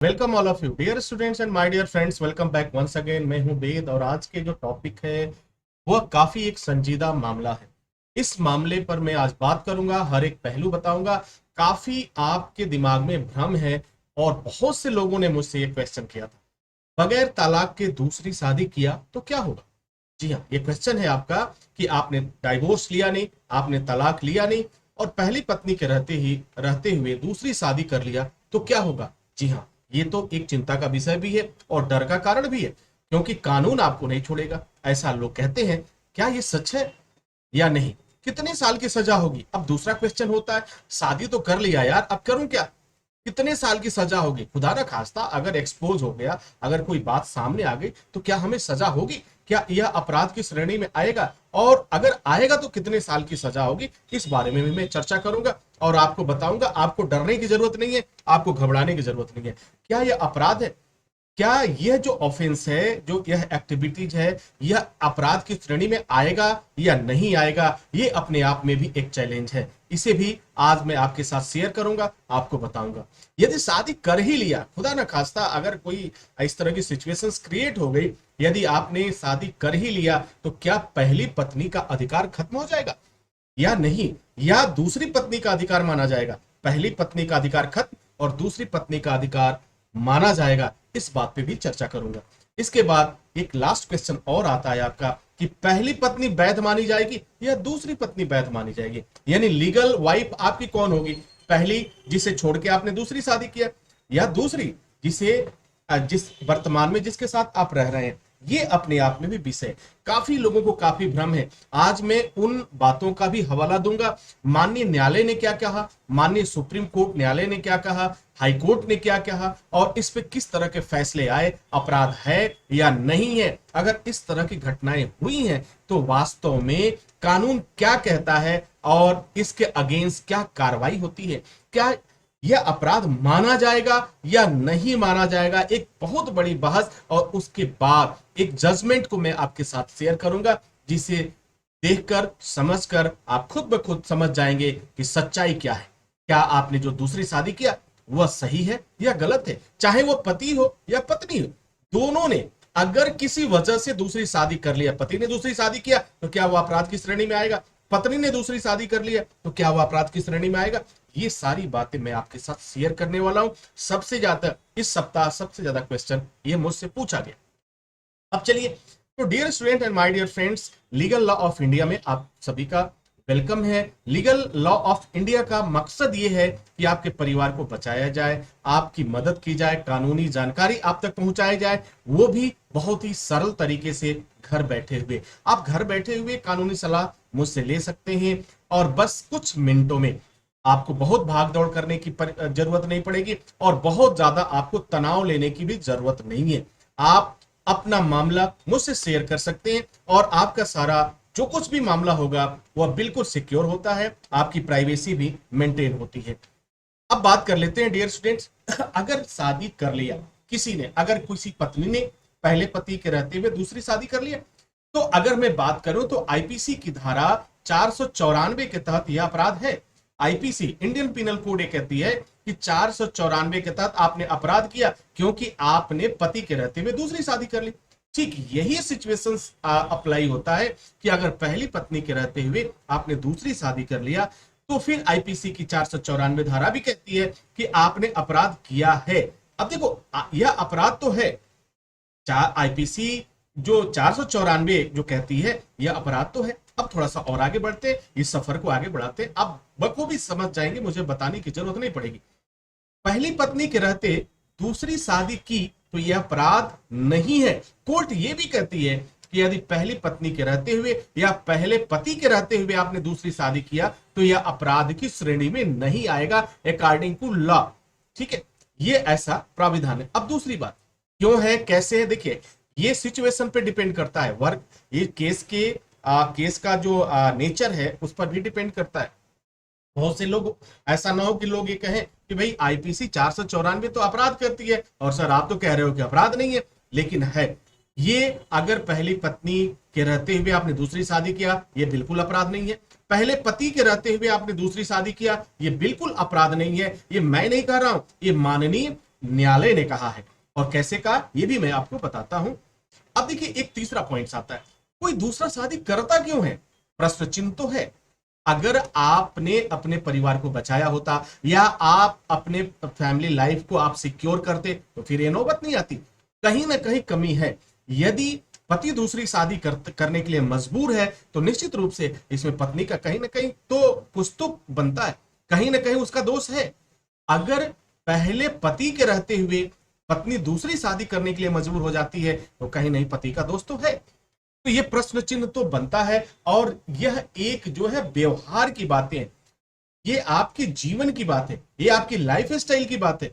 Welcome all of you dear students and my dear friends. Welcome back once again. मैं हूं वेद और आज के जो टॉपिक है वह काफी एक संजीदा मामला है। इस मामले पर मैं आज बात करूंगा, हर एक पहलू बताऊंगा। काफी आपके दिमाग में भ्रम है और बहुत से लोगों ने मुझसे ये क्वेश्चन किया था, बगैर तलाक के दूसरी शादी किया तो क्या होगा। जी हाँ, ये क्वेश्चन है आपका कि आपने डाइवोर्स लिया नहीं, आपने तलाक लिया नहीं और पहली पत्नी के रहते हुए दूसरी शादी कर लिया तो क्या होगा। जी हाँ, ये तो एक चिंता का विषय भी है और डर का कारण भी है, क्योंकि कानून आपको नहीं छोड़ेगा, ऐसा लोग कहते हैं। क्या ये सच है या नहीं? कितने साल की सजा होगी? अब दूसरा क्वेश्चन होता है, शादी तो कर लिया यार, अब करूं क्या? कितने साल की सजा होगी? खुदा ना खास्ता अगर एक्सपोज हो गया, अगर कोई बात सामने आ गई तो क्या हमें सजा होगी? क्या यह अपराध की श्रेणी में आएगा? और अगर आएगा तो कितने साल की सजा होगी? इस बारे में भी मैं चर्चा करूंगा और आपको बताऊंगा। आपको डरने की जरूरत नहीं है, आपको घबराने की जरूरत नहीं है। क्या यह अपराध है? क्या यह जो ऑफेंस है, जो यह एक्टिविटीज है, यह अपराध की श्रेणी में आएगा या नहीं आएगा? ये अपने आप में भी एक चैलेंज है। इसे भी आज मैं आपके साथ शेयर करूंगा, आपको बताऊंगा। यदि शादी कर ही लिया, खुदा ना खास्ता अगर कोई इस तरह की सिचुएशंस क्रिएट हो गई, यदि आपने शादी कर ही लिया तो क्या पहली पत्नी का अधिकार खत्म हो जाएगा या नहीं, या दूसरी पत्नी का अधिकार माना जाएगा? पहली पत्नी का अधिकार खत्म और दूसरी पत्नी का अधिकार माना जाएगा, इस बात पे भी चर्चा करूंगा। इसके बाद एक लास्ट क्वेश्चन और आता है आपका कि पहली पत्नी वैध मानी जाएगी या दूसरी पत्नी वैध मानी जाएगी, यानी लीगल वाइफ आपकी कौन होगी? पहली जिसे छोड़ के आपने दूसरी शादी किया, या दूसरी जिसे जिस वर्तमान में जिसके साथ आप रह रहे हैं? ये अपने आप में भी विषय, काफी लोगों को काफी भ्रम है। आज मैं उन बातों का भी हवाला दूंगा। माननीय न्यायालय ने क्या कहा, माननीय सुप्रीम कोर्ट न्यायालय ने क्या कहा, हाई कोर्ट ने क्या कहा और इस पे किस तरह के फैसले आए, अपराध है या नहीं है। अगर इस तरह की घटनाएं हुई हैं तो वास्तव में कानून क्या कहता है और इसके अगेंस्ट क्या कार्रवाई होती है, क्या यह अपराध माना जाएगा या नहीं माना जाएगा, एक बहुत बड़ी बहस। और उसके बाद एक जजमेंट को मैं आपके साथ शेयर करूंगा, जिसे देखकर समझकर आप खुद ब खुद समझ जाएंगे कि सच्चाई क्या है। क्या आपने जो दूसरी शादी किया वह सही है या गलत है? चाहे वो पति हो या पत्नी हो, दोनों ने अगर किसी वजह से दूसरी शादी कर लिया, पति ने दूसरी शादी किया तो क्या वो अपराध की श्रेणी में आएगा? पत्नी ने दूसरी शादी कर लिया तो क्या वो अपराध की श्रेणी में आएगा? ये सारी बातें मैं आपके साथ शेयर करने वाला हूं। सबसे ज्यादा इस सप्ताह सबसे ज्यादा क्वेश्चन ये मुझसे पूछा गया। अब चलिए, तो dear student and my dear friends, legal law of India में आप सभी का वेलकम है। लीगल लॉ ऑफ इंडिया का मकसद ये है कि आपके परिवार को बचाया जाए, आपकी मदद की जाए, कानूनी जानकारी आप तक पहुंचाई जाए, वो भी बहुत ही सरल तरीके से घर बैठे हुए। आप घर बैठे हुए कानूनी सलाह मुझसे ले सकते हैं और बस कुछ मिनटों में आपको बहुत भाग दौड़ करने की जरूरत नहीं पड़ेगी और बहुत ज्यादा आपको तनाव लेने की भी जरूरत नहीं है। आप अपना मामला मुझसे शेयर कर सकते हैं और आपका सारा जो कुछ भी मामला होगा वह बिल्कुल सिक्योर होता है, आपकी प्राइवेसी भी मेंटेन होती है। अब बात कर लेते हैं डियर स्टूडेंट्स, अगर शादी कर लिया किसी ने, अगर किसी पत्नी ने पहले पति के रहते हुए दूसरी शादी कर लिया, तो अगर मैं बात करूं तो आईपीसी की धारा 494 के तहत यह अपराध है। आईपीसी इंडियन पिनल कोड ये कहती है कि 494 के तहत आपने अपराध किया क्योंकि आपने पति के रहते हुए दूसरी शादी कर ली। ठीक यही सिचुएशन अप्लाई होता है कि अगर पहली पत्नी के रहते हुए आपने दूसरी शादी कर लिया तो फिर आईपीसी की 494 धारा भी कहती है कि आपने अपराध किया है। अब देखो, यह अपराध तो है, आईपीसी जो 494 जो कहती है यह अपराध तो है। अब थोड़ा सा और आगे बढ़ते, इस सफर को आगे बढ़ाते, अब बखूबी समझ जाएंगे, मुझे बताने की जरूरत नहीं पड़ेगी। पहली पत्नी के रहते दूसरी शादी की तो यह अपराध नहीं है। कोर्ट यह भी कहती है कि यदि पहली पत्नी के रहते हुए या पहले पति के रहते हुए आपने दूसरी शादी किया तो यह अपराध की श्रेणी में नहीं आएगा अकॉर्डिंग टू लॉ। ठीक है, ये ऐसा प्राविधान है। अब दूसरी बात क्यों है, कैसे है, देखिए ये सिचुएशन पे डिपेंड करता है, वर्क ये केस का जो नेचर है उस पर भी डिपेंड करता है। बहुत से लोग, ऐसा ना हो कि लोग ये कहें कि भाई आईपीसी 494 तो अपराध करती है और सर आप तो कह रहे हो कि अपराध नहीं है, लेकिन है। ये अगर पहली पत्नी के रहते हुए आपने दूसरी शादी किया ये बिल्कुल अपराध नहीं है। पहले पति के रहते हुए आपने दूसरी शादी किया ये बिल्कुल अपराध नहीं है। ये मैं नहीं कह रहा हूं, ये माननीय न्यायालय ने कहा है। और कैसे कहा ये भी मैं आपको बताता हूं। अब देखिए एक तीसरा पॉइंट आता है, कोई दूसरा शादी करता क्यों है, प्रश्न चिन्ह तो है। अगर आपने अपने परिवार को बचाया होता या आप अपने फैमिली लाइफ को आप सिक्योर करते तो फिर ये नौबत नहीं आती। कहीं ना कहीं कमी है। यदि पति दूसरी शादी करने के लिए मजबूर है तो निश्चित रूप से इसमें पत्नी का कहीं ना कहीं तो कुछ तो बनता है, कहीं ना कहीं उसका दोष है। अगर पहले पति के रहते हुए पत्नी दूसरी शादी करने के लिए मजबूर हो जाती है तो कहीं नहीं पति का दोष तो है। तो ये प्रश्न चिन्ह तो बनता है। और यह एक जो है व्यवहार की बातें हैं, ये आपके जीवन की बात है, ये आपकी लाइफ स्टाइल की बात है।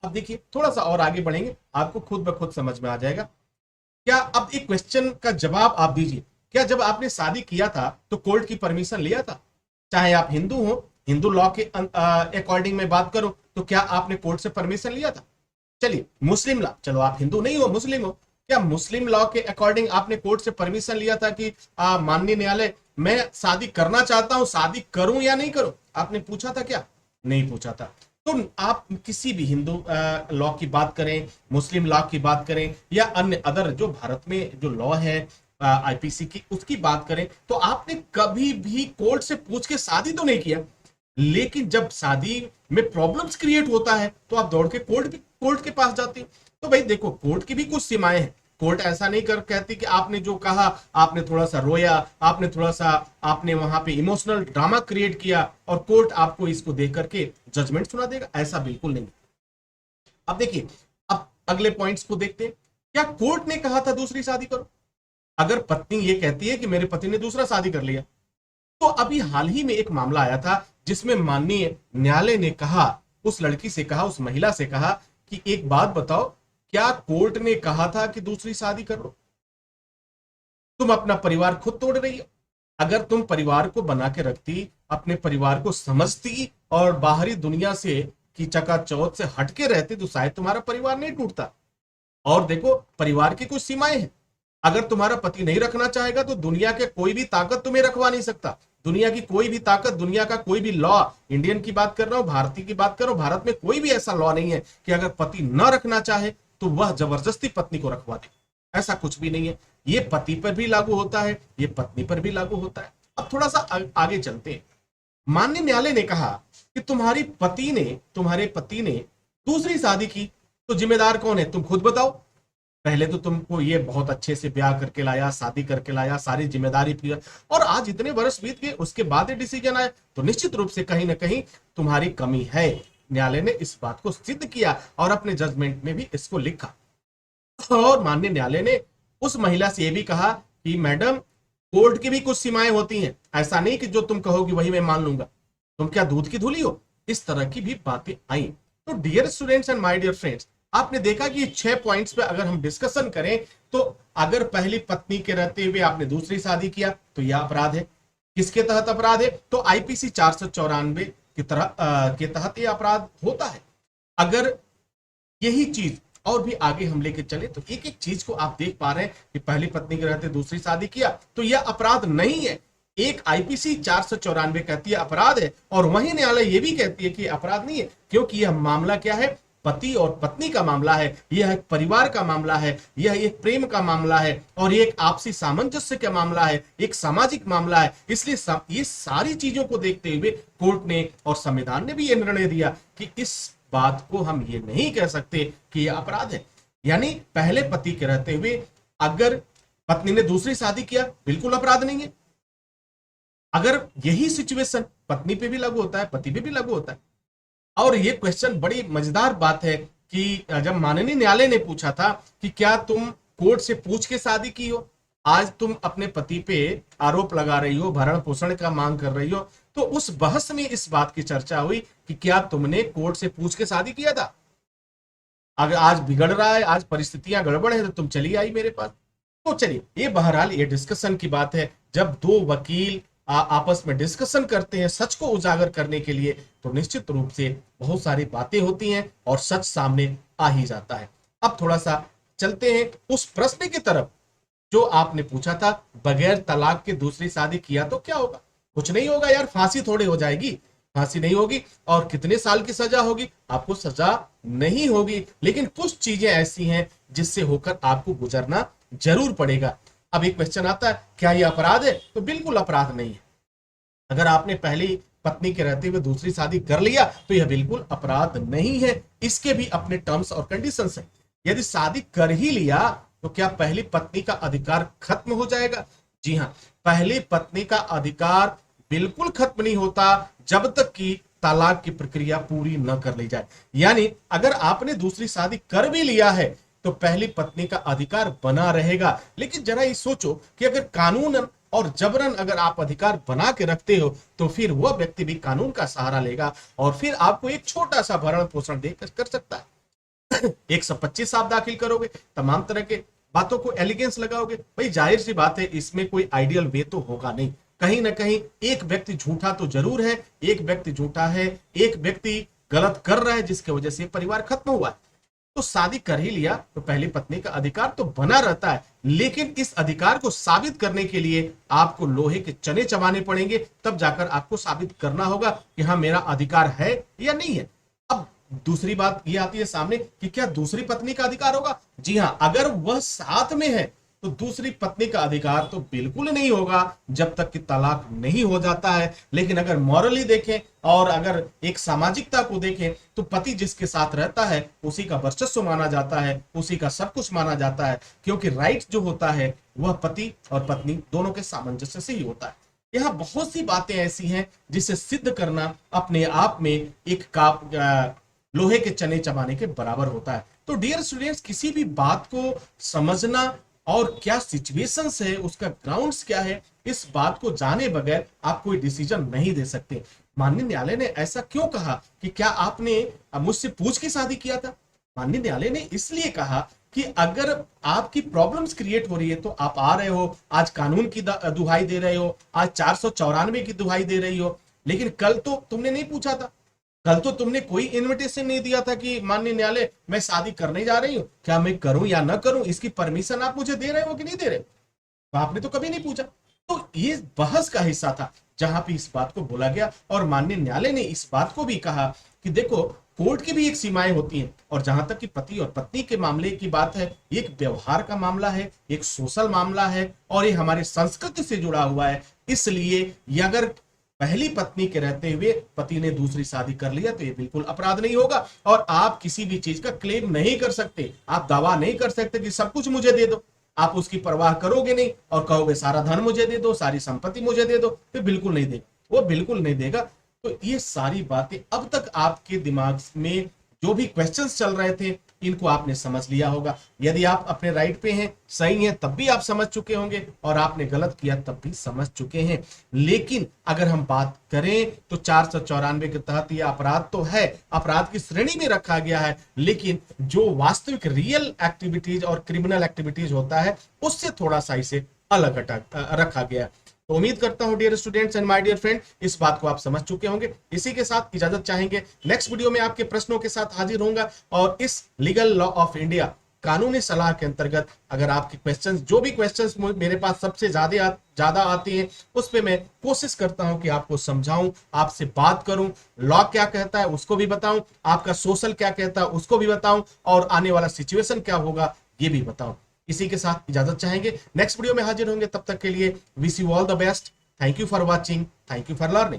अब देखिए थोड़ा सा और आगे बढ़ेंगे, आपको खुद ब खुद समझ में आ जाएगा। क्या अब एक क्वेश्चन का जवाब आप दीजिए, क्या जब आपने शादी किया था तो कोर्ट की परमिशन लिया था? चाहे आप हिंदू हो, हिंदू लॉ के अकॉर्डिंग में बात करो तो क्या आपने कोर्ट से परमिशन लिया था? चलिए मुस्लिम लॉ, चलो आप हिंदू नहीं हो मुस्लिम हो, क्या मुस्लिम लॉ के अकॉर्डिंग आपने कोर्ट से परमिशन लिया था कि माननीय न्यायालय मैं शादी करना चाहता हूं, शादी करूं या नहीं करूं? आपने पूछा था क्या? नहीं पूछा था। तो आप किसी भी हिंदू लॉ की बात करें, मुस्लिम लॉ की बात करें या अन्य अदर जो भारत में जो लॉ है आईपीसी की उसकी बात करें, तो आपने कभी भी कोर्ट से पूछ के शादी तो नहीं किया। लेकिन जब शादी में प्रॉब्लम्स क्रिएट होता है तो आप दौड़ के कोर्ट के पास जाते हो। तो भाई देखो कोर्ट की भी कुछ सीमाएं हैं। कोर्ट ऐसा नहीं कर कहती कि आपने जो कहा, आपने थोड़ा सा रोया, आपने थोड़ा सा आपने वहां पे इमोशनल ड्रामा क्रिएट किया और कोर्ट आपको इसको देख करके जजमेंट सुना देगा, ऐसा बिल्कुल नहीं। अब देखिए अब अगले पॉइंट्स को देखते हैं। क्या कोर्ट ने कहा था दूसरी शादी करो? अगर पत्नी ये कहती है कि मेरे पति ने दूसरा शादी कर लिया, तो अभी हाल ही में एक मामला आया था जिसमें माननीय न्यायालय ने कहा, उस लड़की से कहा, उस महिला से कहा कि एक बात बताओ, क्या कोर्ट ने कहा था कि दूसरी शादी कर लो? तुम अपना परिवार खुद तोड़ रही हो। अगर तुम परिवार को बना के रखती, अपने परिवार को समझती और बाहरी दुनिया से की चकाचौंध से हटके रहते तो शायद तुम्हारा परिवार नहीं टूटता। और देखो परिवार की कुछ सीमाएं हैं। अगर तुम्हारा पति नहीं रखना चाहेगा तो दुनिया के कोई भी ताकत तुम्हें रखवा नहीं सकता। दुनिया की कोई भी ताकत, दुनिया का कोई भी लॉ, इंडियन की बात कर रहा हूं, भारतीय की बात कर रहा हूं, भारत में कोई भी ऐसा लॉ नहीं है कि अगर पति न रखना चाहे तो वह जबरदस्ती पत्नी को रखवा दे। ऐसा कुछ भी नहीं है। ये पति पर भी लागू होता है, ये पत्नी पर भी लागू होता है। अब थोड़ा सा आगे चलते हैं। माननीय न्यायालय ने कहा कि तुम्हारे पति ने दूसरी शादी की तो जिम्मेदार कौन है? तुम खुद बताओ। पहले तो तुमको ये बहुत अच्छे से ब्याह करके लाया, शादी करके लाया, सारी जिम्मेदारी थी, और आज इतने वर्ष बीत गए उसके बाद डिसीजन आया, तो निश्चित रूप से कहीं ना कहीं तुम्हारी कमी है। न्यायालय ने इस बात को सिद्ध किया और अपने जजमेंट में भी इसको लिखा। और माननीय न्यायालय ने उस महिला से यह भी कहा कि मैडम कोर्ट की भी कुछ सीमाएं होती हैं, ऐसा नहीं कि जो तुम कहोगी वही मैं मान लूंगा, तुम क्या दूध की धूली हो? इस तरह की भी बातें आई। तो dear students and my dear friends, आपने देखा कि 6 पॉइंट्स पे अगर हम डिस्कशन करें तो अगर पहली पत्नी के रहते हुए आपने दूसरी शादी किया तो यह अपराध है। किसके तहत अपराध है? तो आईपीसी 494 की तरह के तहत यह अपराध होता है। अगर यही चीज और भी आगे हम लेके चले तो एक एक चीज को आप देख पा रहे हैं कि पहली पत्नी के रहते दूसरी शादी किया तो यह अपराध नहीं है। एक आईपीसी 494 कहती है अपराध है, और वही न्यायालय यह भी कहती है कि अपराध नहीं है, क्योंकि यह मामला क्या है? पति और पत्नी का मामला है, यह एक परिवार का मामला है, यह एक प्रेम का मामला है, और ये एक आपसी सामंजस्य का मामला है, एक सामाजिक मामला है। इसलिए ये सारी चीजों को देखते हुए कोर्ट ने और संविधान ने भी यह निर्णय दिया कि इस बात को हम ये नहीं कह सकते कि यह अपराध है। यानी पहले पति के रहते हुए अगर पत्नी ने दूसरी शादी किया बिल्कुल अपराध नहीं है। अगर यही सिचुएशन पत्नी पे भी लागू होता है, पति पे भी लागू होता है। और ये क्वेश्चन बड़ी मजेदार बात है कि जब माननीय न्यायालय ने पूछा था कि क्या तुम कोर्ट से पूछ के शादी की हो, आज तुम अपने पति पे आरोप लगा रही हो, भरण पोषण का मांग कर रही हो, तो उस बहस में इस बात की चर्चा हुई कि क्या तुमने कोर्ट से पूछ के शादी किया था? अगर आज बिगड़ रहा है, आज परिस्थितियां गड़बड़ है, तो तुम चली आई मेरे पास। तो चलिए ये बहरहाल ये डिस्कशन की बात है। जब दो वकील आपस में डिस्कशन करते हैं सच को उजागर करने के लिए तो निश्चित रूप से बहुत सारी बातें होती हैं और सच सामने आ ही जाता है। अब थोड़ा सा चलते हैं उस प्रश्न की तरफ जो आपने पूछा था, बगैर तलाक के दूसरी शादी किया तो क्या होगा? कुछ नहीं होगा यार, फांसी थोड़ी हो जाएगी। फांसी नहीं होगी। और कितने साल की सजा होगी? आपको सजा नहीं होगी, लेकिन कुछ चीजें ऐसी हैं जिससे होकर आपको गुजरना जरूर पड़ेगा। अब एक क्वेश्चन आता है, क्या यह अपराध है? तो बिल्कुल अपराध नहीं है। अगर आपने पहली पत्नी के रहते हुए दूसरी शादी कर लिया तो यह बिल्कुल अपराध नहीं है। इसके भी अपने टर्म्स और कंडीशंस हैं। यदि शादी कर ही लिया तो क्या पहली पत्नी का अधिकार खत्म हो जाएगा? जी हाँ, पहली पत्नी का अधिकार बिल्कुल खत्म नहीं होता जब तक कि तलाक की प्रक्रिया पूरी न कर ली जाए। यानी अगर आपने दूसरी शादी कर भी लिया है तो पहली पत्नी का अधिकार बना रहेगा। लेकिन जरा ये सोचो कि अगर कानून और जबरन अगर आप अधिकार बना के रखते हो तो फिर वह व्यक्ति भी कानून का सहारा लेगा और फिर आपको एक छोटा सा भरण पोषण दे कर सकता है। 125 आप दाखिल करोगे, तमाम तरह के बातों को एलिगेंस लगाओगे, भाई जाहिर सी बात है इसमें कोई आइडियल वे तो होगा नहीं। कहीं ना कहीं एक व्यक्ति झूठा तो जरूर है, एक व्यक्ति झूठा है, एक व्यक्ति गलत कर रहा है जिसकी वजह से परिवार खत्म हुआ है। तो शादी कर ही लिया तो पहली पत्नी का अधिकार तो बना रहता है, लेकिन इस अधिकार को साबित करने के लिए आपको लोहे के चने चबाने पड़ेंगे। तब जाकर आपको साबित करना होगा कि हाँ मेरा अधिकार है या नहीं है। अब दूसरी बात ये आती है सामने कि क्या दूसरी पत्नी का अधिकार होगा? जी हाँ, अगर वह साथ में है तो दूसरी पत्नी का अधिकार तो बिल्कुल नहीं होगा जब तक कि तलाक नहीं हो जाता है। लेकिन अगर मॉरली देखें और अगर एक सामाजिकता को देखें तो पति जिसके साथ रहता है उसी का वर्चस्व माना जाता है, उसी का सब कुछ माना जाता है, क्योंकि राइट जो होता है वह पति और पत्नी दोनों के सामंजस्य से ही होता है। यहाँ बहुत सी बातें ऐसी हैं जिसे सिद्ध करना अपने आप में एक लोहे के चने चबाने के बराबर होता है। तो डियर स्टूडेंट्स, किसी भी बात को समझना और क्या सिचुएशंस है, उसका ग्राउंड्स क्या है, इस बात को जाने बगैर आप कोई डिसीजन नहीं दे सकते। माननीय न्यायालय ने ऐसा क्यों कहा कि क्या आपने मुझसे पूछ के शादी किया था? माननीय न्यायालय ने इसलिए कहा कि अगर आपकी प्रॉब्लम्स क्रिएट हो रही है तो आप आ रहे हो, आज कानून की दुहाई दे रहे हो, आज 494 की दुहाई दे रही हो, लेकिन कल तो तुमने नहीं पूछा था। कल तो तुमने कोई इनविटेशन नहीं दिया था कि माननीय न्यायालय मैं शादी करने जा रही हूं, क्या मैं करूं या ना करूं, इसकी परमिशन आप मुझे दे रहे हो कि नहीं दे रहे? तो आपने तो कभी नहीं पूछा। तो ये बहस का हिस्सा था जहां पे इस बात को बोला गया और माननीय न्यायालय ने इस बात को भी कहा कि देखो कोर्ट की भी एक सीमाएं होती हैं, और जहां तक कि पति और पत्नी के मामले की बात है, एक व्यवहार का मामला है, एक सोशल मामला है और ये हमारे संस्कृति से जुड़ा हुआ है। इसलिए ये अगर पहली पत्नी के रहते हुए पति ने दूसरी शादी कर लिया तो ये बिल्कुल अपराध नहीं होगा और आप किसी भी चीज का क्लेम नहीं कर सकते। आप दावा नहीं कर सकते कि सब कुछ मुझे दे दो, आप उसकी परवाह करोगे नहीं और कहोगे सारा धन मुझे दे दो, सारी संपत्ति मुझे दे दो, तो बिल्कुल नहीं देगा, वो बिल्कुल नहीं देगा। तो ये सारी बातें अब तक आपके दिमाग में जो भी क्वेश्चंस चल रहे थे इनको आपने समझ लिया होगा। यदि आप अपने राइट पे हैं, सही हैं, तब भी आप समझ चुके होंगे और आपने गलत किया तब भी समझ चुके हैं। लेकिन अगर हम बात करें तो 494 के तहत यह अपराध तो है, अपराध की श्रेणी में रखा गया है, लेकिन जो वास्तविक रियल एक्टिविटीज और क्रिमिनल एक्टिविटीज होता है उससे थोड़ा सा इसे अलग रखा गया है। तो उम्मीद करता हूं dear students and my dear friend, इस बात को आप समझ चुके होंगे। इसी के साथ इजाजत चाहेंगे, नेक्स्ट वीडियो में आपके प्रश्नों के साथ हाजिर होऊंगा और इस लीगल लॉ ऑफ इंडिया कानूनी सलाह के अंतर्गत अगर आपके क्वेश्चंस, जो भी क्वेश्चंस मेरे पास सबसे ज्यादा आते हैं उस पे मैं कोशिश करता हूं कि आपको समझाऊं, आपसे बात करूं, लॉ क्या कहता है उसको भी बताऊं, आपका सोशल क्या कहता है उसको भी बताऊं और आने वाला सिचुएशन क्या होगा ये भी बताऊं। इसी के साथ इजाजत चाहेंगे, नेक्स्ट वीडियो में हाजिर होंगे, तब तक के लिए wish you all the best. Thank you for watching, thank you for learning.